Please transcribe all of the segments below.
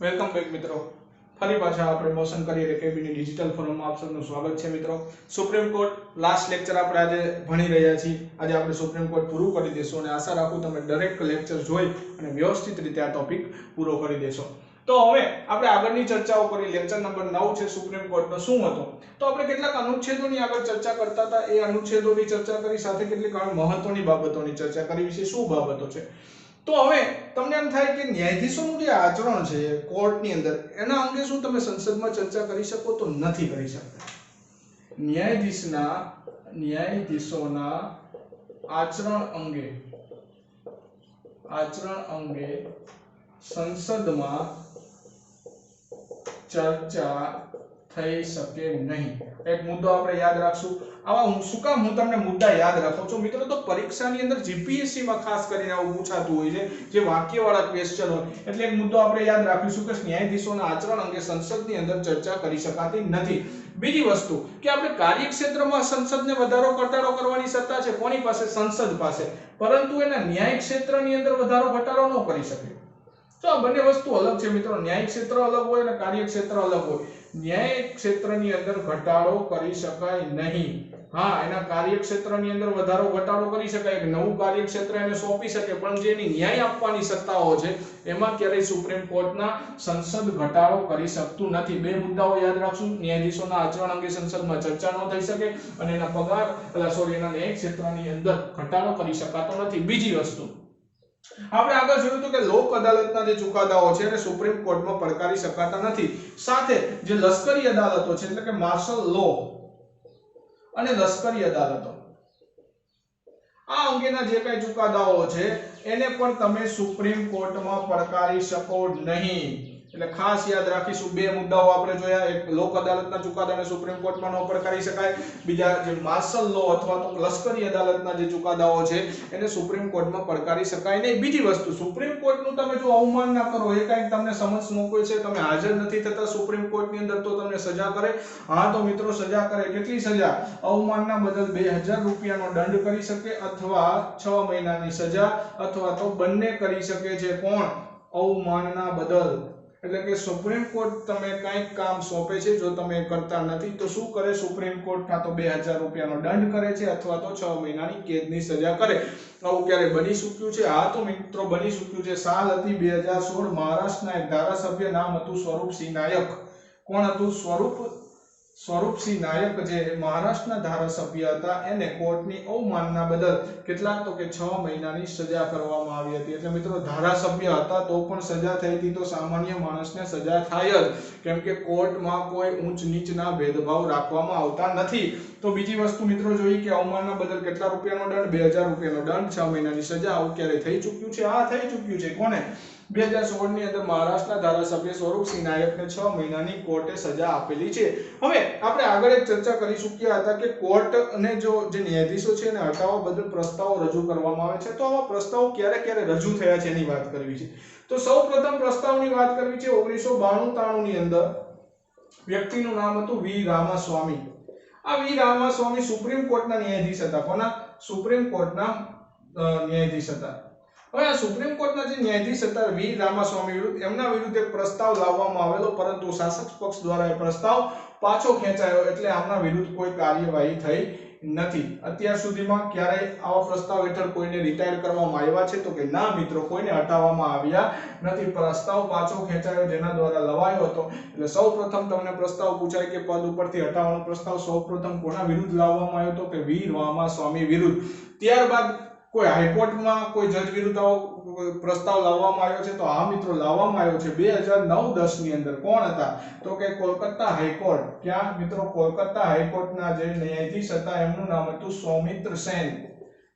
Welcome back મિત્રો. ફરી પાછા આપણે મોશન કરિયર એકેડમીની ડિજિટલ ફોરમમાં આપ સૌનું સ્વાગત છે મિત્રો. સુપ્રીમ કોર્ટ લાસ્ટ લેક્ચર આપણે આજે ભણી રહ્યા છીએ. આજે આપણે સુપ્રીમ કોર્ટ પૂરું કરી દેશું અને આશા રાખું તમે દરેક લેક્ચર જોઈ અને વ્યવસ્થિત રીતે આ ટોપિક પૂરો કરી દેશો. તો હવે આપણે આગળની ચર્ચાઓ કરી. લેક્ચર નંબર 9 છે સુપ્રીમ કોર્ટનો શું હતો. તો આપણે કેટલાક અનુચ્છેદોની આગળ ચર્ચા કરતા હતા. એ અનુચ્છેદોની ચર્ચા કરી, સાથે કેટલીક મહત્વની બાબતોની ચર્ચા કરી. વિશે શું બાબતો છે તો હવે તમને એમ થાય કે ન્યાયાધીશોનું જે આચરણ છે કોર્ટની અંદર, એના અંગે શું તમે સંસદમાં ચર્ચા કરી શકો? તો નથી કરી શકતા. ન્યાયાધીશોના આચરણ અંગે સંસદમાં ચર્ચા થઈ શકે નહીં. એક મુદ્દો આપણે યાદ રાખશું. આવા હું શું કામ હું તમને મુદ્દા યાદ રાખું છું મિત્રો? તો પરીક્ષાની અંદર જીપીએસસી માં ખાસ કરીને આવું પૂછાતું હોય છે, જે વાક્યવાળા ક્વેશ્ચન હોય. એટલે એક મુદ્દો આપણે યાદ રાખીશું કે ન્યાયાધીશોના આચરણ અંગે સંસદની અંદર ચર્ચા કરી શકાતી નથી. બીજી વસ્તુ કે આપણે કાર્યક્ષેત્રમાં સંસદને વધારો ઘટાડો કરવાની સત્તા છે કોની પાસે? સંસદ પાસે. પરંતુ એના ન્યાય ક્ષેત્રની અંદર વધારો ઘટાડો ન કરી શકે. તો આ બંને વસ્તુ અલગ છે મિત્રો. ન્યાય ક્ષેત્ર અલગ હોય અને કાર્યક્ષેત્ર અલગ હોય. ન્યાય ક્ષેત્રની અંદર ઘટાડો કરી શકાય નહીં. હા, એના કાર્યક્ષેત્રની અંદર વધારો ઘટાડો કરી શકાય, કે નવું કાર્યક્ષેત્ર એને સોંપી શકે, પણ જે એની ન્યાય આપવાની સત્તાઓ છે એમાં ક્યારેય સુપ્રીમ કોર્ટના સંસદ ઘટાડો કરી શકતું નથી. બે મુદ્દાઓ યાદ રાખશું. ન્યાયાધીશોના આચરણ અંગે સંસદમાં ચર્ચા ન થઈ શકે અને એના પગાર એના ન્યાય ક્ષેત્રની અંદર ઘટાડો કરી શકાતો નથી. બીજી વસ્તુ આપણે આગળ જોયું હતું કે લોક અદાલતના જે ચુકાદાઓ છે એને સુપ્રીમ કોર્ટમાં પડકારી શકાતા નથી. સાથે જે લશ્કરી અદાલતો છે, એટલે કે માર્શલ લો અને લશ્કરી અદાલતો, આ અંગેના જે કઈ ચુકાદાઓ છે એને પણ તમે સુપ્રીમ કોર્ટમાં પડકારી શકો નહીં. એટલે ખાસ યાદ રાખીશું. બે મુદ્દાઓ આપણે જોયા. એક લોક અદાલતના ચુકાદાને સુપ્રીમ કોર્ટમાં ન પડકારી શકાય. બીજા જે માર્શલ લો અથવા તો લશ્કરી અદાલતના જે ચુકાદાઓ છે એને સુપ્રીમ કોર્ટમાં પડકારી શકાય નહીં. બીજી વસ્તુ, સુપ્રીમ કોર્ટનું તમે જો અવમાન ના કરો, એ કંઈક તમને સમજ મોકલે છે, તમે હાજર નથી થતા સુપ્રીમ કોર્ટની અંદર, તો તમને સજા કરે. હા તો મિત્રો સજા કરે. કેટલી સજા? અવમાનના બદલ 2000 રૂપિયાનો દંડ કરી શકે, અથવા 6 મહિનાની સજા, અથવા તો બંને કરી શકે છે. કોણ? અવમાનના બદલ. એટલે કે સુપ્રીમ કોર્ટ તમે કંઈક કામ સોંપે છે, જો તમે કરતા નથી તો શું કરે સુપ્રીમ કોર્ટ? કાં તો 2000 રૂપિયાનો દંડ કરે છે, અથવા તો 6 મહિનાની કેદની સજા કરે. આવું ક્યારે બની ચૂક્યું છે? હા તો મિત્રો બની ચૂક્યું છે. સાલ હતી 2016. મહારાષ્ટ્રના એક ધારાસભ્ય, નામ હતું સ્વરૂપસિંહ નાયક. કોણ હતું? સ્વરૂપસિંહ નાયક, જે મહારાષ્ટ્રના ધારાસભ્ય હતા, એને કોર્ટની અવમાનના બદલ કેટલાક તો કે 6 મહિનાની સજા કરવામાં આવી હતી. એટલે મિત્રો ધારાસભ્ય હતા તો પણ સજા થઈ હતી. તો સામાન્ય માણસને સજા થાય જ, કેમ કે કોર્ટમાં કોઈ ઊંચ નીચના ભેદભાવ રાખવામાં આવતા નથી. તો બીજી વસ્તુ મિત્રો જોઈ કે અવમાનના બદલ કેટલા રૂપિયાનો દંડ? 2000 રૂપિયાનો દંડ, 6 મહિનાની સજા. આવું ક્યારે થઈ ચૂક્યું છે? આ થઈ ચૂક્યું છે. કોને? 2016 ની અંદર મહારાષ્ટ્રના ધારાસભ્ય સ્વરૂપસિંહ નાયકને 6 મહિનાની કોર્ટે સજા આપેલી છે. હવે આપણે આગળ એક ચર્ચા કરી ચૂક્યા હતા કે કોર્ટ અને જે ન્યાયાધીશો છે એને હટાવવા બદલ પ્રસ્તાવો રજૂ કરવામાં આવે છે. તો આવા પ્રસ્તાવો ક્યારે ક્યારે રજૂ થયા છે એની વાત કરવી છે. તો સૌપ્રથમ પ્રસ્તાવની વાત કરવી છે 1992-93 ની અંદર. વ્યક્તિનું નામ હતું વી રામાસ્વામી. આ વી રામાસ્વામી સુપ્રીમ કોર્ટના ન્યાયાધીશ હતા. કોના? સુપ્રીમ કોર્ટના ન્યાયાધીશ હતા. હવે આ સુપ્રીમ કોર્ટના જે ન્યાયાધીશ હતા વી રામાસ્વામી વિરુદ્ધ, એમના વિરુદ્ધ એક પ્રસ્તાવ લાવવામાં આવેલો, પરંતુ શાસક પક્ષ દ્વારા એ પ્રસ્તાવ પાછો ખેંચાયો. એટલે આમના વિરુદ્ધ કોઈ કાર્યવાહી થઈ નથી. અત્યાર સુધીમાં ક્યારેય આવા પ્રસ્તાવ હેઠળ કોઈને રિટાયર કરવામાં આવ્યા છે? તો કે ના મિત્રો, કોઈને હટાવવામાં આવ્યા નથી. પ્રસ્તાવ પાછો ખેંચાયો જેના દ્વારા લવાયો હતો. એટલે સૌપ્રથમ તમને પ્રસ્તાવ પૂછાય કે પદ ઉપરથી હટાવવાનો પ્રસ્તાવ સૌપ્રથમ કોના વિરુદ્ધ લાવવામાં આવ્યો? તો કે વી રામાસ્વામી વિરુદ્ધ. ત્યારબાદ કોઈ હાઈકોર્ટમાં કોઈ જજ વિરુદ્ધ પ્રસ્તાવ લાવવામાં આવ્યો છે? તો આ મિત્રો લાવવામાં આવ્યો છે 2009-10 ની અંદર. કોણ હતા? તો કે કોલકાતા હાઈકોર્ટ. ક્યાં મિત્રો? કોલકાતા હાઈકોર્ટના જે ન્યાયાધીશ હતા એમનું નામ હતું સૌમિત્ર સેન.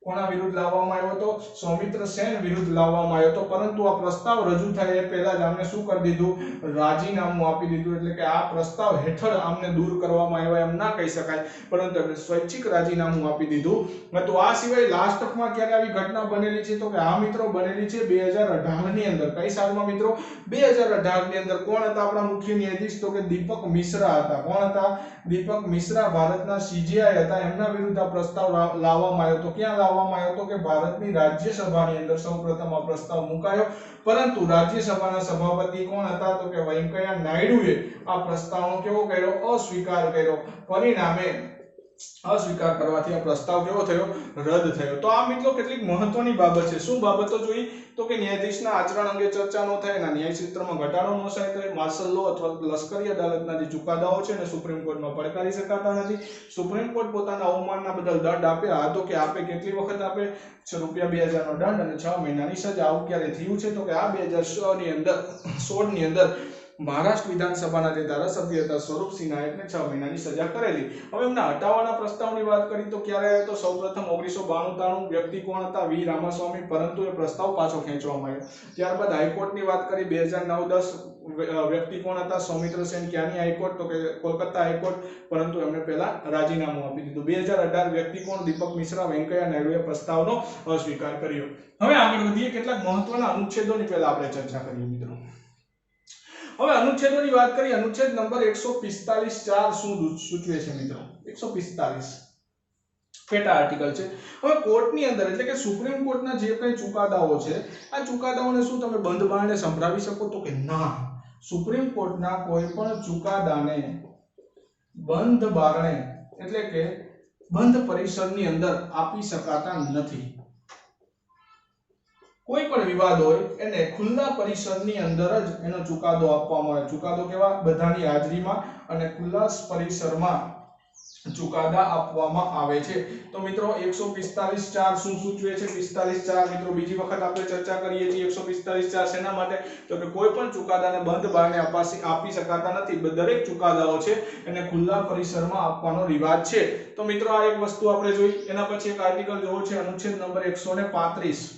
કોના વિરુદ્ધ લાવવામાં આવ્યો હતો? સૌમિત્ર સેન વિરુદ્ધ લાવવામાં આવ્યો હતો. પરંતુ આ પ્રસ્તાવ રજૂ થાય એ પહેલા જ આમને શું કરી દીધું? રાજીનામું આપી દીધું. એટલે કે આ પ્રસ્તાવ હેઠળ આમને દૂર કરવામાં આવ્યા એમ ના કહી શકાય, પરંતુ એમણે સ્વૈચ્છિક રાજીનામું આપી દીધું. તો આ સિવાય લાસ્ટમાં ક્યારે આવી ઘટના બનેલી છે? તો કે આ મિત્રો બનેલી છે 2018 ની અંદર. કઈ સાલમાં મિત્રો? 2018 ની અંદર. કોણ હતા આપણા મુખ્ય ન્યાયાધીશ? તો કે દીપક મિશ્રા હતા. કોણ હતા? દીપક મિશ્રા ભારતના સીજેઆઈ હતા. એમના વિરુદ્ધ આ પ્રસ્તાવ લાવવામાં આવ્યો. તો ક્યાં લાવવામાં હટાવવામાં આવ્યો તો કે ભારતની રાજ્યસભાની અંદર સૌપ્રથમ આ પ્રસ્તાવ મુકાયો, પરંતુ રાજ્યસભાના સભાપતિ કોણ હતા તો કે વેંકૈયા નાયડુએ આ પ્રસ્તાવનો કેવો કર્યો, અસ્વીકાર કર્યો. પરિણામે અસ્વીકાર કરવાથી આ પ્રસ્તાવ કેવો થયો, રદ થયો. તો આ મિત્રો કેટલીક મહત્વની બાબત છે. શું બાબતો જોઈ તો કે ન્યાયાધીશના આચરણ અંગે ચર્ચા ન થાય, એના ન્યાય ક્ષેત્રમાં ઘટાડો ન થાય, માર્શલ લો અથવા લશ્કરી અદાલતના જે ચુકાદાઓ છે એને સુપ્રીમ કોર્ટમાં પડકારી શકાતા નથી. સુપ્રીમ કોર્ટ પોતાના અવમાનના બદલ દંડ આપે, આ તો કે આપે કેટલી વખત આપે, ₹2000 નો દંડ અને 6 મહિનાની સજા. આવું ક્યારે થયું છે તો કે આ 2016 ની અંદર મહારાષ્ટ્ર વિધાનસભાના જે ધારાસભ્ય હતા સ્વરૂપસિંહ નાયકને 6 મહિનાની સજા કરેલી. હવે એમના હટાવવાના પ્રસ્તાવની વાત કરી તો ક્યારે આવ્યો તો સૌપ્રથમ 1992-93 વ્યક્તિ કોણ હતા, વી રામાસ્વામી, પરંતુ એ પ્રસ્તાવ પાછો ખેંચવામાં આવ્યો. ત્યારબાદ હાઈકોર્ટની વાત કરી 2009-10 વ્યક્તિ કોણ હતા, સૌમિત્ર સેન. ક્યાંની હાઈકોર્ટ તો કે કોલકાતા હાઈકોર્ટ, પરંતુ એમણે પહેલા રાજીનામું આપી દીધું. 2018 વ્યક્તિ કોણ, દીપક મિશ્રા. વેંકૈયા નાયડુએ પ્રસ્તાવનો અસ્વીકાર કર્યો. હવે આગળ વધીએ, કેટલાક મહત્વના અનુચ્છેદોની પહેલા આપણે ચર્ચા કરીએ મિત્રો. હવે અનુચ્છેદોની વાત કરીએ. અનુચ્છેદ નંબર 145(4) શું સૂચવે છે મિત્રો? 145 પેટા આર્ટિકલ છે. હવે કોર્ટની અંદર એટલે કે સુપ્રીમ કોર્ટના જે કંઈ ચુકાદાઓ છે, આ ચુકાદાઓને શું તમે બંધ બારણે સંભળાવી શકો તો કે ના. સુપ્રીમ કોર્ટના કોઈ પણ ચુકાદાને બંધ બારણે એટલે કે બંધ પરિસરની અંદર આપી શકાતા નથી. કોઈ પણ વિવાદ હોય એને ખુલ્લા પરિસરની અંદર જ એનો ચુકાદો આપવામાં આવે. ચુકાદો કેવા? બધાની હાજરીમાં અને ખુલ્લા પરિસરમાં ચુકાદા આપવામાં આવે છે. તો મિત્રો 145(4) શું સૂચવે છે? 45(4) મિત્રો બીજી વખત આપણે ચર્ચા કરીએ છીએ. 145(4) શેના માટે તો કે કોઈ પણ ચુકાદાને બંધ બારણે આપી શકાતા નથી. દરેક ચુકાદાઓ છે એને ખુલ્લા પરિસરમાં આપવાનો રિવાજ છે. તો મિત્રો આ એક વસ્તુ આપણે જોઈ. એના પછી એક આર્ટિકલ જોવો છે અનુચ્છેદ નંબર 135.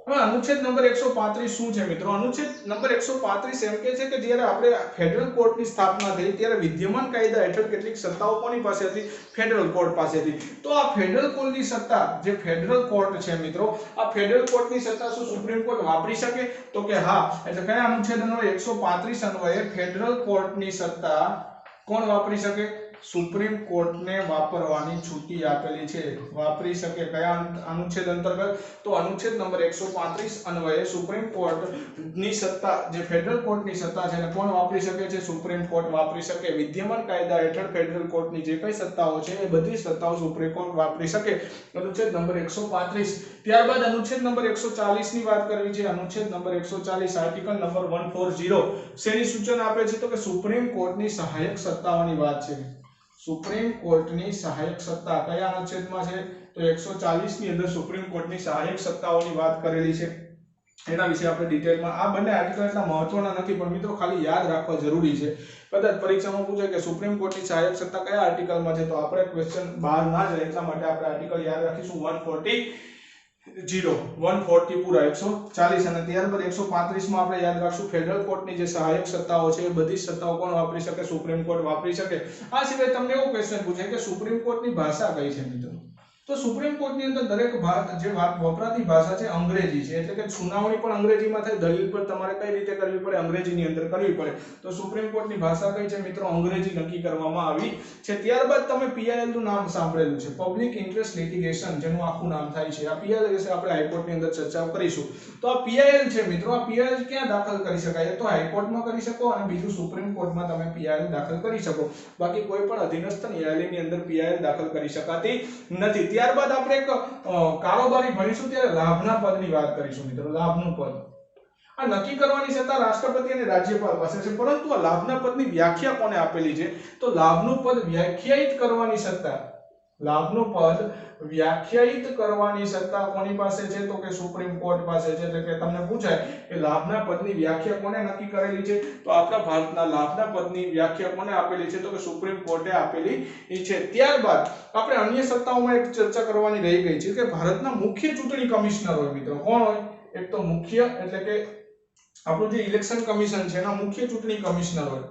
હવે અનુચ્છેદ નંબર 135 શું છે મિત્રો? અનુચ્છેદ નંબર 135 એમ કહે છે કે જ્યારે આપણે ફેડરલ કોર્ટની સ્થાપના થઈ ત્યારે વિદ્યમાન કાયદા હેઠળ કેટલીક સત્તાઓ કોની પાસે હતી? ફેડરલ કોર્ટ પાસે હતી. તો આ ફેડરલ કોર્ટની સત્તા, જે ફેડરલ કોર્ટ છે મિત્રો, આ ફેડરલ કોર્ટની સત્તા શું સુપ્રીમ કોર્ટ વાપરી શકે તો કે હા. એટલે કયા અનુચ્છેદ નંબર 135 અન્વયે ફેડરલ કોર્ટની સત્તા કોણ વાપરી શકે? સુપ્રીમ કોર્ટને વાપરવાની છૂટી આપેલી છે. વાપરી શકે. કયા અનુચ્છેદ અંતર્ગત? તો અનુચ્છેદ નંબર 135 અન્વયે સુપ્રીમ કોર્ટની સત્તા, જે ફેડરલ કોર્ટની સત્તા છે એને કોણ વાપરી શકે છે? સુપ્રીમ કોર્ટ વાપરી શકે. વિદ્યમાન કાયદા હેઠળ ફેડરલ કોર્ટની જે કઈ સત્તાઓ છે એ બધી સત્તાઓ સુપ્રીમ કોર્ટ વાપરી શકે. અનુચ્છેદ નંબર 135. ત્યારબાદ અનુચ્છેદ નંબર 140 ની વાત કરવી છે. અનુચ્છેદ નંબર 140 આર્ટિકલ નંબર 140 શેની સૂચન આપે છે તો કે સુપ્રીમ કોર્ટની સહાયક સત્તાઓની વાત છે. સુપ્રીમ કોર્ટની સહાયક સત્તા કયા અનુચ્છેદમાં છે? તો 140 ની અંદર સુપ્રીમ કોર્ટની સહાયક સત્તાઓની વાત કરેલી છે. એના વિશે આપણે ડિટેલમાં, આ બંને આર્ટિકલ એટલા મહત્વના નથી પણ મિત્રો ખાલી યાદ રાખવા જરૂરી છે. કદાચ પરીક્ષામાં પૂછે કે સુપ્રીમ કોર્ટની સહાયક સત્તા કયા આર્ટિકલમાં છે, તો આપણે ક્વેશ્ચન બહાર ના જાય એટલા માટે આપણે આર્ટિકલ યાદ રાખીશું. 140 પૂરા 140 અને ત્યારબાદ 135 માં આપણે યાદ રાખશું ફેડરલ કોર્ટની જે સહાયક સત્તાઓ છે એ બધી સત્તાઓ કોણ વાપરી શકે? સુપ્રીમ કોર્ટ વાપરી શકે. આ સિવાય તમને એવો ક્વેશ્ચન પૂછે કે સુપ્રીમ કોર્ટની ભાષા કઈ છે મિત્રો? તો સુપ્રીમ કોર્ટની અંદર દરેક જે વપરાતી ભાષા છે અંગ્રેજી છે. એટલે કે સુનાવણી પણ અંગ્રેજીમાં થાય, દલીલ પર તમારે કઈ રીતે કરવી પડે? અંગ્રેજીની અંદર કરવી પડે. તો સુપ્રીમ કોર્ટની ભાષા કઈ છે મિત્રો? અંગ્રેજી નક્કી કરવામાં આવી છે. ત્યારબાદ તમે PIL નું નામ સાંભળેલું છે, પબ્લિક ઇન્ટરેસ્ટ લિટિગેશન, જેનું આખું નામ થાય છે. આ PIL વિશે આપણે હાઈકોર્ટની અંદર ચર્ચા કરીશું. તો આ PIL છે મિત્રો, આ PIL ક્યાં દાખલ કરી શકાય? તો હાઈકોર્ટમાં કરી શકો અને બીજું સુપ્રીમ કોર્ટમાં તમે PIL દાખલ કરી શકો. બાકી કોઈ પણ અધીનસ્થ ન્યાયાલયની અંદર PIL દાખલ કરી શકાતી નથી. ત્યારબાદ આપણે એક કારોબારી ભણીશું ત્યારે લાભના પદની વાત કરીશું મિત્રો. લાભનું પદ આ નક્કી કરવાની સત્તા રાષ્ટ્રપતિ અને રાજ્યપાલ પાસે છે, પરંતુ આ લાભના પદની વ્યાખ્યા કોને આપેલી છે? તો લાભનું પદ વ્યાખ્યાયિત કરવાની સત્તા, લાભનું પદ વ્યાખ્યાયિત કરવાની સત્તા કોની પાસે છે? તો કે સુપ્રીમ કોર્ટ પાસે છે. એટલે કે તમને પૂછાય કે લાભના પદની વ્યાખ્યા કોને નક્કી કરેલી છે? તો આપણા ભારતના લાભના પદની વ્યાખ્યા કોને આપેલી છે? તો કે સુપ્રીમ કોર્ટે આપેલી છે. ત્યારબાદ આપણે અન્ય સત્તાઓમાં એક ચર્ચા કરવાની રહી ગઈ છે કે ભારતના મુખ્ય ચૂંટણી કમિશનર હોય મિત્રો. કોણ હોય? એક તો મુખ્ય એટલે કે આપણું જે ઇલેક્શન કમિશન છે એના મુખ્ય ચૂંટણી કમિશનર હોય.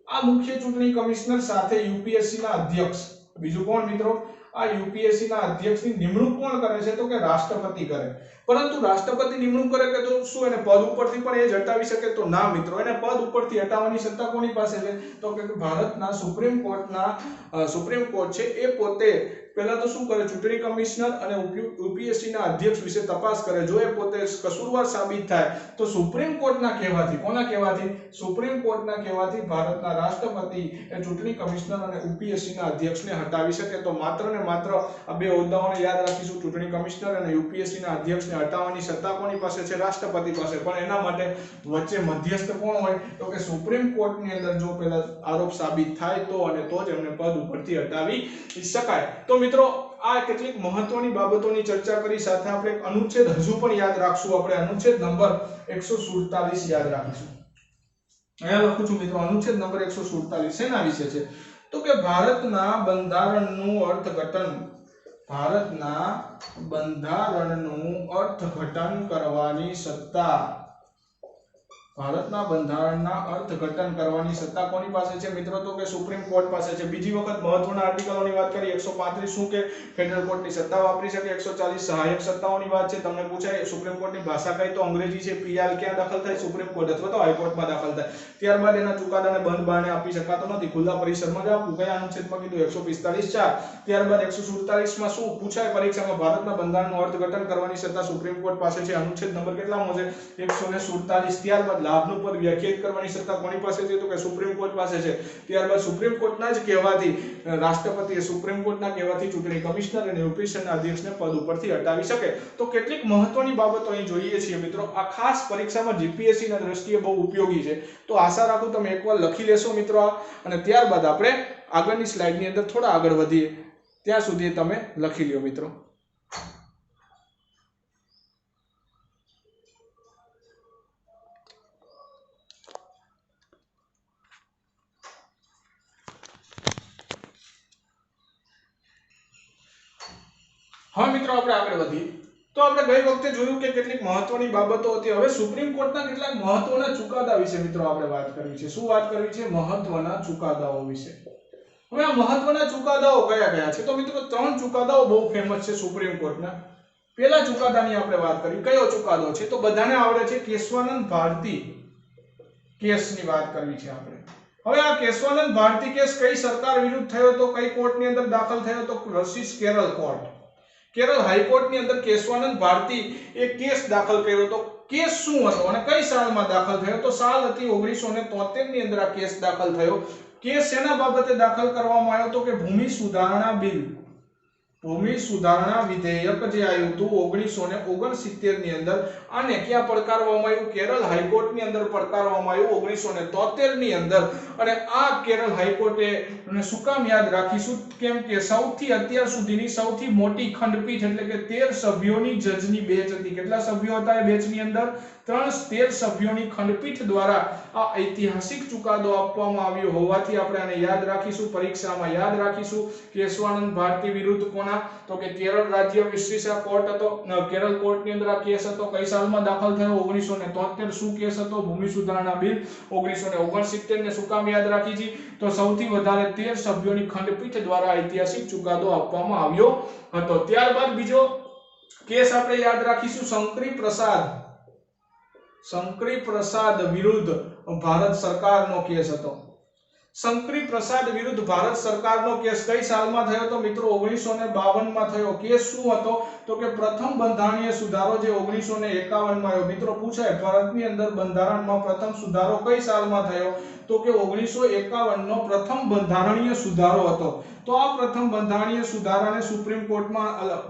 આ મુખ્ય ચૂંટણી કમિશનર સાથે UPSC ના અધ્યક્ષ, બીજું કોણ મિત્રો? આ UPSC ના અધ્યક્ષની નિમણૂક કોણ કરે છે? તો કે રાષ્ટ્રપતિ કરે. પરંતુ રાષ્ટ્રપતિ નિમણૂક કરે કે તો શું એને પદ ઉપરથી પણ એ જ હટાવી શકે? તો ના મિત્રો, એને પદ ઉપરથી હટાવવાની સત્તા કોની પાસે છે? તો કે ભારતના સુપ્રીમ કોર્ટ છે એ પોતે પહેલા તો શું કરે, ચૂંટણી કમિશનર અને યુપીએસસી ના અધ્યક્ષ વિશે તપાસ કરે. જો એ પોતે કસૂરવાર સાબિત થાય તો સુપ્રીમ કોર્ટના કહેવાથી, કોના કહેવાથી, સુપ્રીમ કોર્ટના કહેવાથી ભારતના રાષ્ટ્રપતિ એ ચૂંટણી કમિશનર અને યુપીએસસી ના અધ્યક્ષને હટાવી શકે. તો માત્ર ને માત્ર આ બે હોદ્દાઓને યાદ રાખીશું. ચૂંટણી કમિશનર અને યુપીએસસી ના અધ્યક્ષને હટાવવાની સત્તા કોની પાસે છે, રાષ્ટ્રપતિ પાસે. પણ એના માટે વચ્ચે મધ્યસ્થ કોણ હોય, તો કે સુપ્રીમ કોર્ટની અંદર જો પેલા આરોપ સાબિત થાય તો, અને તો જ એમને પદ ઉપરથી હટાવી શકાય. તો મિત્રો આ કેટલીક મહત્વની બાબતોની ચર્ચા કરી. સાથે આપણે એક અનુચ્છેદ હજુ પણ યાદ રાખશું. આપણે અનુચ્છેદ નંબર 147 યાદ રાખીશું. અહીંયા લખું છું મિત્રો, અનુચ્છેદ નંબર 147 શેના વિશે છે, તો કે ભારતના બંધારણનું અર્થઘટન, ભારતના બંધારણનું અર્થઘટન કરવાની સત્તા, ભારતના બંધારણના અર્થઘટન કરવાની સત્તા કોની પાસે છે મિત્રો, તો કે સુપ્રીમ કોર્ટ પાસે છે. બીજી વખત મહત્વના આર્ટિકલોની વાત કરી. 135 શું કે ફેડરલ કોર્ટની સત્તા વાપરી શકે. 140 સહાયક સત્તાઓની વાત છે. તમને પૂછાય સુપ્રીમ કોર્ટની ભાષા કઈ, તો અંગ્રેજી છે. પીઆર ક્યાં દાખલ થાય, સુપ્રીમ કોર્ટ અથવા તો હાઈકોર્ટમાં દાખલ થાય. ત્યારબાદ એના ચુકાદાને બંધ બારણે આપી શકાતો નથી, ખુલ્લા પરિસરમાં જ આપવું. કયા અનુચ્છેદમાં કીધું, 145(4). ત્યારબાદ 147 માં શું પૂછાય પરીક્ષામાં, ભારતના બંધારણનું અર્થઘટન કરવાની સત્તા સુપ્રીમ કોર્ટ પાસે છે. અનુચ્છેદ નંબર કેટલામો છે, 147. ત્યારબાદ લાભનું પદ વ્યાખ્યાયિત કરવાની સત્તા કોની પાસે છે, તો કે સુપ્રીમ કોર્ટ પાસે છે. ત્યારબાદ સુપ્રીમ કોર્ટના જ કહેવાથી રાષ્ટ્રપતિએ સુપ્રીમ કોર્ટના કહેવાથી ચૂંટણી કમિશનર અને યુપીએસસીના અધ્યક્ષને પદ ઉપરથી હટાવી શકે. તો કેટલીક મહત્વની બાબતો અહીં જોઈએ છીએ મિત્રો. આ ખાસ પરીક્ષામાં જીપીએસસી ના દ્રષ્ટિએ બહુ ઉપયોગી છે. તો આશા રાખું તમે એકવાર લખી લેશો મિત્રો આ, અને ત્યારબાદ આપણે આગળની સ્લાઇડની અંદર થોડા આગળ વધીએ. ત્યાં સુધી તમે લખી લ્યો મિત્રો. હવે મિત્રો આપણે આગળ વધીએ. તો આપણે ગઈ વખતે જોયું કે કેટલીક મહત્વની બાબતો હતી. હવે સુપ્રીમ કોર્ટના કેટલાક મહત્વના ચુકાદા વિશે મિત્રો આપણે વાત કરવી છે. શું વાત કરવી છે, મહત્વના ચુકાદાઓ વિશે. હવે આ મહત્વના ચુકાદાઓ કયા કયા છે, તો મિત્રો 3 ચુકાદાઓ બહુ ફેમસ છે સુપ્રીમ કોર્ટના. પહેલા ચુકાદાની આપણે વાત કરી. કયો ચુકાદો છે, તો બધાને આવડે છે, કેશવાનંદ ભારતી કેસની વાત કરવી છે આપણે. હવે આ કેશવાનંદ ભારતી કેસ કઈ સરકાર વિરુદ્ધ થયો તો, કઈ કોર્ટની અંદર દાખલ થયો તો, વર્સિસ કેરળ કોર્ટ. કેરળ હાઈકોર્ટની અંદર કેશવાનંદ ભારતી એક કેસ દાખલ કર્યો હતો. કેસ શું હતો અને કઈ સાલમાં દાખલ થયો, તો સાલ હતી 1973 ની અંદર આ કેસ દાખલ થયો. કેસ શેના બાબતે દાખલ કરવામાં આવ્યો, તો કે ભૂમિ સુધારણા બિલ, ભૂમિ સુધારણા વિધેયક જે આવ્યું હતું 1969 ની અંદર, આને ક્યાં પડકારવામાં આવ્યું, કેરળ હાઈકોર્ટની અંદર પડકારવામાં આવ્યું 1973 ની અંદર. અને આ કેરળ હાઈકોર્ટે શું કામ યાદ રાખીશું, કેમ કે સૌથી અત્યાર સુધીની સૌથી મોટી ખંડપીઠ એટલે કે 13 સભ્યોની જજની બેન્ચ હતી. કેટલા સભ્યો હતા એ બેન્ચની અંદર, 13 સભ્યોની ખંડપીઠ દ્વારા આ ઐતિહાસિક ચુકાદો આપવામાં આવ્યો હોવાથી આપણે આને યાદ રાખીશું, પરીક્ષામાં યાદ રાખીશું. કેશવાનંદ ભારતી વિરુદ્ધ કોના, તો કે કેરળ રાજ્ય વિશેષ કોર્ટ હતો, કેરળ કોર્ટની અંદર આ કેસ હતો. કઈ સાલમાં દાખલ થયો, 1973. શું કેસ હતો, ભૂમિ સુધારણા બિલ 1969. ને શું કામ યાદ રાખી છે, તો સૌથી વધારે 13 સભ્યોની ખંડપીઠ દ્વારા ઐતિહાસિક ચુકાદો આપવામાં આવ્યો હતો. ત્યારબાદ બીજો કેસ આપણે યાદ રાખીશું, શંકરી પ્રસાદ વિરુદ્ધ ભારત સરકારનો કેસ હતો. શંકરી પ્રસાદ વિરુદ્ધ ભારત સરકારનો કેસ કઈ સાલમાં થયો તો મિત્રો, 1952 માં થયો. કેસ શું હતો, તો કે પ્રથમ બંધારણીય સુધારો જે 1951 માં આવ્યો. મિત્રો પૂછાય ભારતની અંદર બંધારણમાં પ્રથમ સુધારો કઈ સાલમાં થયો, તો કે 1951 નો પ્રથમ બંધારણીય સુધારો હતો. તો આ પ્રથમ બંધારણીય સુધારાને સુપ્રીમ કોર્ટમાં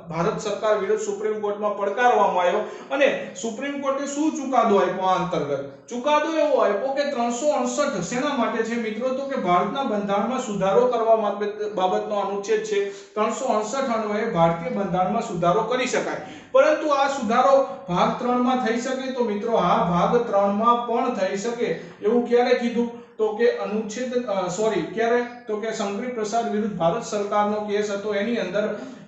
ભારત સરકાર વિરુદ્ધ સુપ્રીમ કોર્ટમાં પડકારવામાં આવ્યો. અને સુપ્રીમ કોર્ટે શું ચુકાદો આપ્યો આ અંતર્ગત, ચુકાદો એવો આપ્યો કે 368 શેના માટે છે મિત્રો, તો કે ભારતના બંધારણમાં સુધારો કરવા બાબતનો અનુચ્છેદ છે. 368 અન્વયે ભારતીય બંધારણમાં સુધારો કરી શકાય. પરંતુ આ સુધારો ભાગ 3 માં થઈ શકે, તો મિત્રો આ ભાગ 3 માં પણ થઈ શકે. એવું ક્યારે કીધું, તો કે અનુચ્છેદ ક્યારે, તો કે શંકરી પ્રસાદ વિરુદ્ધ ભારત સરકારનો કેસ હતો. એની અંદર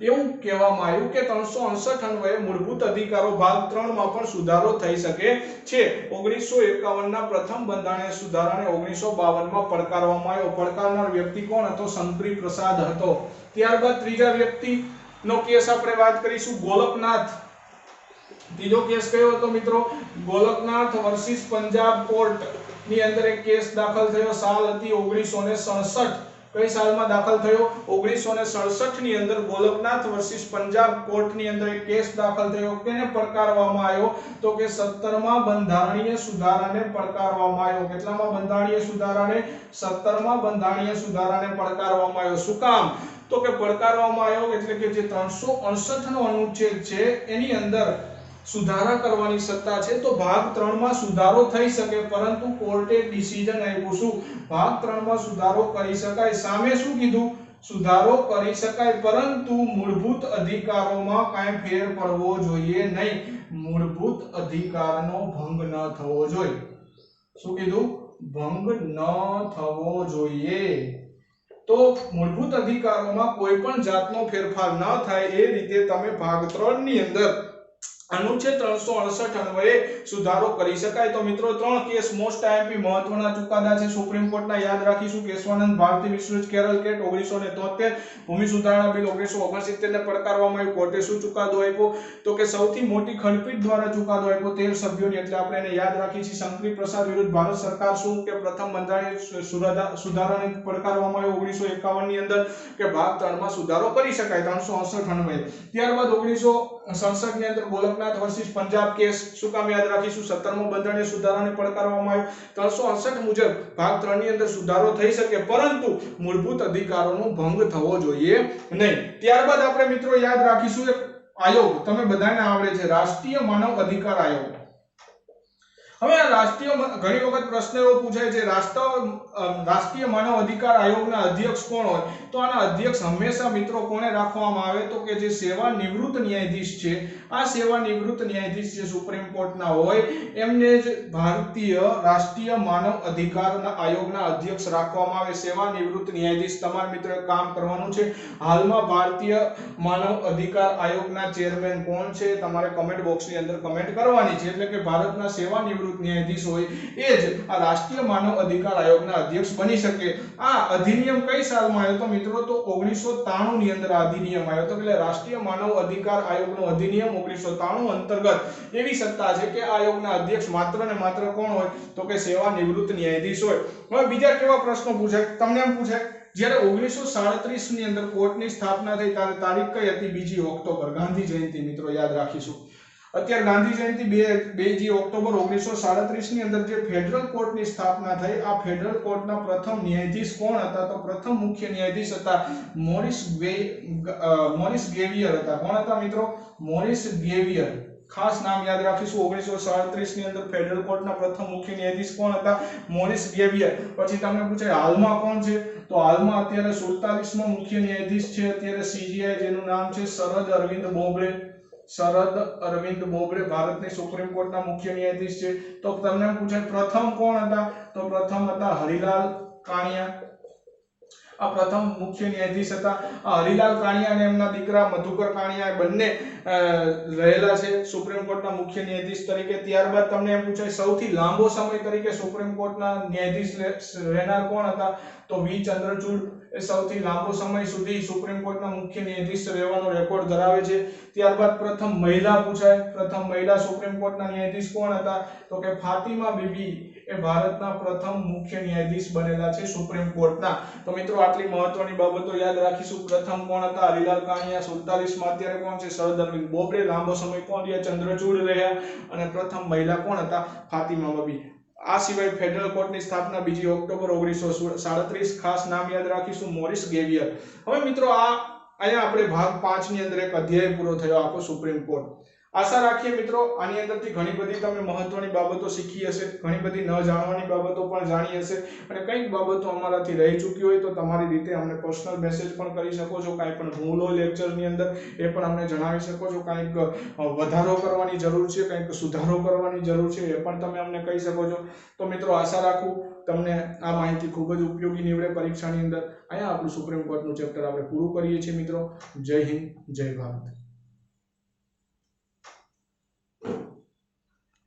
એવું કહેવામાં આવ્યું કે 368 અન્વયે મૂળભૂત અધિકારો ભાગ 3 માં પણ સુધારો થઈ શકે છે. 1951 ના પ્રથમ બંધારણીય સુધારાને 1952 માં પડકારવામાં આવ્યો. પડકારનાર વ્યક્તિ કોણ હતો, શંકરી પ્રસાદ હતો. ત્યારબાદ ત્રીજા વ્યક્તિનો કેસ આપણે વાત કરીશું, ગોલકનાથ. ત્રીજો કેસ કયો હતો મિત્રો, ગોલકનાથ વર્સિસ પંજાબ કોર્ટ ની અંદર એક કેસ દાખલ થયો. સાલ હતી 1967. કઈ સાલમાં દાખલ થયો? 1967 ની અંદર ગોલકનાથ વર્સિસ પંજાબ કોર્ટ ની અંદર એક કેસ દાખલ થયો. કેને પડકારવામાં આવ્યો? તો કે 17મા બંધારણીય સુધારાને પડકારવામાં આવ્યો. કેટલામાં બંધારણીય સુધારાને? 17મા બંધારણીય સુધારાને પડકારવામાં આવ્યો. શું કામ? તો કે પડકારવામાં આવ્યો એટલે કે જે 368 નો અનુચ્છેદ છે એની અંદર સુધારા કરવાની સત્તા છે. તો ભાગ 3 માં સુધારો થઈ શકે, પરંતુ કોર્ટે ડિસિઝન આપ્યું શું? ભાગ 3 માં સુધારો કરી શકાય. સામે શું કીધું? સુધારો કરી શકાય, પરંતુ મૂળભૂત અધિકારોમાં કાંઈ ફેર પડવો જોઈએ નહીં. મૂળભૂત અધિકારનો ભંગ ન થવો જોઈએ. શું કીધું? ભંગ ન થવો જોઈએ. તો મૂળભૂત અધિકારોમાં કોઈ પણ જાતનો ફેરફાર ન થાય એ રીતે તમે ભાગ 3 ની અંદર અનુચ્છેદ 368 અન્વયે સુધારો કરી શકાય. તો મિત્રો 3 કેસ મોસ્ટ આઈએમપી મહત્વના ચુકાદા છે સુપ્રીમ કોર્ટના, યાદ રાખીશું. કેશવાનંદ ભારતી વિશ્વજ કેરલ કેટ 1973, ભૂમિ સુધારણા બિલ 1969 ને પડકારવામાં આવ્યું. કોર્ટે શું ચુકાદો આપ્યો? તો કે સૌથી મોટી ખંડપીઠ દ્વારા ચુકાદો આપ્યો 13 સભ્યોની, એટલે આપણે એને યાદ રાખી છે. શંકરી પ્રસાદ વિરુદ્ધ ભારત સરકાર શું કે પ્રથમ બંધારણીય સુધારાને પડકારવામાં આવ્યો 1951 ની અંદર કે ભાગ 3 માં સુધારો કરી શકાય 368 અન્વયે. ત્યારબાદ 1967 ની અંદર ગોલકનાથ વર્સિસ પંજાબ કેસ, શું કામ યાદ રાખીશું? 17મો બંધારણીય સુધારાને પડકારવામાં આવ્યો. 368 મુજબ ભાગ 3 ની અંદર સુધારો થઈ શકે, પરંતુ મૂળભૂત અધિકારોનો ભંગ થવો જોઈએ નહીં. ત્યારબાદ આપણે મિત્રો યાદ રાખીશું એક આયોગ, તમે બધાને આવડે છે, રાષ્ટ્રીય માનવ અધિકાર આયોગ. હવે આ રાષ્ટ્રીય ઘણી વખત પ્રશ્ન એવો પૂછાય છે, રાષ્ટ્રીય માનવ અધિકાર આયોગના અધ્યક્ષ કોણ હોય? તો આના અધ્યક્ષ હંમેશા મિત્રો કોને રાખવામાં આવે? તો કે જે સેવા નિવૃત્ત ન્યાયાધીશ છે, આ સેવા નિવૃત્ત ન્યાયાધીશ જે સુપ્રીમ કોર્ટના હોય એમને જ ભારતીય રાષ્ટ્રીય માનવ અધિકાર આયોગના અધ્યક્ષ રાખવામાં આવે. સેવા નિવૃત્ત ન્યાયાધીશ. તમારે મિત્રો એક કામ કરવાનું છે, હાલમાં ભારતીય માનવ અધિકાર આયોગના ચેરમેન કોણ છે? તમારે કમેન્ટ બોક્સની અંદર કમેન્ટ કરવાની છે. એટલે કે ભારતના સેવા નિવૃત્ત ન્યાયાધીશ હોય એ જ આ રાષ્ટ્રીય માનવ અધિકાર આયોગના અધ્યક્ષ બની શકે. આ અધિનિયમ કઈ સાલમાં આવ્યો? તો મિત્રો તો 1993 ની અંદર આ અધિનિયમ આવ્યો હતો. એટલે રાષ્ટ્રીય માનવ અધિકાર આયોગનો અધિનિયમ 1993 અંતર્ગત એવી સત્તા છે કે આયોગના અધ્યક્ષ માત્ર ને માત્ર કોણ હોય? તો કે સેવા નિવૃત્ત ન્યાયાધીશ હોય. હવે બીજા કેવા પ્રશ્નો પૂછાય? તમને એમ પૂછાય જ્યારે 1937 ની અંદર કોર્ટની સ્થાપના થઈ ત્યારે તારીખ કઈ હતી? 2 ઓક્ટોબર, ગાંધી જયંતિ. મિત્રો યાદ રાખીશું. અત્યારે ગાંધી જયંતિ 2 ઓક્ટોબર 1937 ની અંદર જે ફેડરલ કોર્ટની સ્થાપના થઈ, આ ફેડરલ કોર્ટના પ્રથમ ન્યાયાધીશ કોણ હતા? તો પ્રથમ મુખ્ય ન્યાયાધીશ હતા મોરિસ ગેવિયર હતા. કોણ હતા મિત્રો? મોરિસ ગેવિયર. ખાસ નામ યાદ રાખીશું. 1937 ની અંદર ફેડરલ કોર્ટના પ્રથમ મુખ્ય ન્યાયાધીશ કોણ હતા? મોરિસ ગેવિયર. પછી તમને પૂછાય હાલમાં કોણ છે? તો હાલમાં અત્યારે 47મો મુખ્ય ન્યાયાધીશ છે અત્યારે CJI, જેનું નામ છે શરદ અરવિંદ બોબડે. શરદ અરવિંદ બોબડે ભારતની સુપ્રીમ કોર્ટના મુખ્ય ન્યાયાધીશ છે. તો તમને પૂછાય પ્રથમ કોણ હતા? તો પ્રથમ હતા હરિલાલ કાણિયા. આ પ્રથમ મુખ્ય ન્યાયાધીશ હતા. આ હરિલાલ કાણિયા અને એમના દીકરા મધુકર કાણિયા બંને રહેલા છે સુપ્રીમ કોર્ટના મુખ્ય ન્યાયાધીશ તરીકે. ત્યારબાદ તમને એમ પૂછાય સૌથી લાંબો સમય તરીકે સુપ્રીમ કોર્ટના ન્યાયાધીશ રહેનાર કોણ હતા? તો વી ચંદ્રચૂડ એ સૌથી લાંબો સમય સુધી સુપ્રીમ કોર્ટના મુખ્ય ન્યાયાધીશ રહેવાનો રેકોર્ડ ધરાવે છે. ત્યારબાદ પ્રથમ મહિલા પૂછાય. પ્રથમ મહિલા સુપ્રીમ કોર્ટના ન્યાયાધીશ કોણ હતા? તો કે ફાતિમા બીબી એ ભારતના પ્રથમ મુખ્ય ન્યાયાધીશ બનેલા છે સુપ્રીમ કોર્ટના. તો મિત્રો આટલી મહત્વની બાબતો યાદ રાખીશું. પ્રથમ કોણ હતા? હરિલાલ કાણિયા. 47 માં અત્યારે કોણ છે? શરદ અરવિંદ બોબડે. લાંબો સમય કોણ રહ્યા? ચંદ્રચૂડ રહ્યા. અને પ્રથમ મહિલા કોણ હતા? ફાતિમા બીબી. આ સિવાય ફેડરલ કોર્ટની સ્થાપના 2 ઓક્ટોબર 1937. ખાસ નામ યાદ રાખીશું, મોરિસ ગેવિયર. હવે મિત્રો અહીંયા આપણે ભાગ 5 ની અંદર એક અધ્યાય પૂરો થયો આખો સુપ્રીમ કોર્ટ. આશા રાખીએ મિત્રો આની અંદરથી ઘણી બધી તમે મહત્વની બાબતો શીખી હશે, ઘણી બધી ન જાણવાની બાબતો પણ જાણી હશે, અને કંઈક બાબતો અમારાથી રહી ચૂકી હોય તો તમારી રીતે અમને પર્સનલ મેસેજ પણ કરી શકો છો. કાંઈ પણ ભૂલ હોય લેક્ચરની અંદર એ પણ અમને જણાવી શકો છો. કાંઈક વધારો કરવાની જરૂર છે, કાંઈક સુધારો કરવાની જરૂર છે, એ પણ તમે અમને કહી શકો છો. તો મિત્રો આશા રાખું તમને આ માહિતી ખૂબ જ ઉપયોગી નીવડે પરીક્ષાની અંદર. અહીંયા આપણું સુપ્રીમ કોર્ટનું ચેપ્ટર આપણે પૂરું કરીએ છીએ મિત્રો. જય હિન્દ, જય ભારત.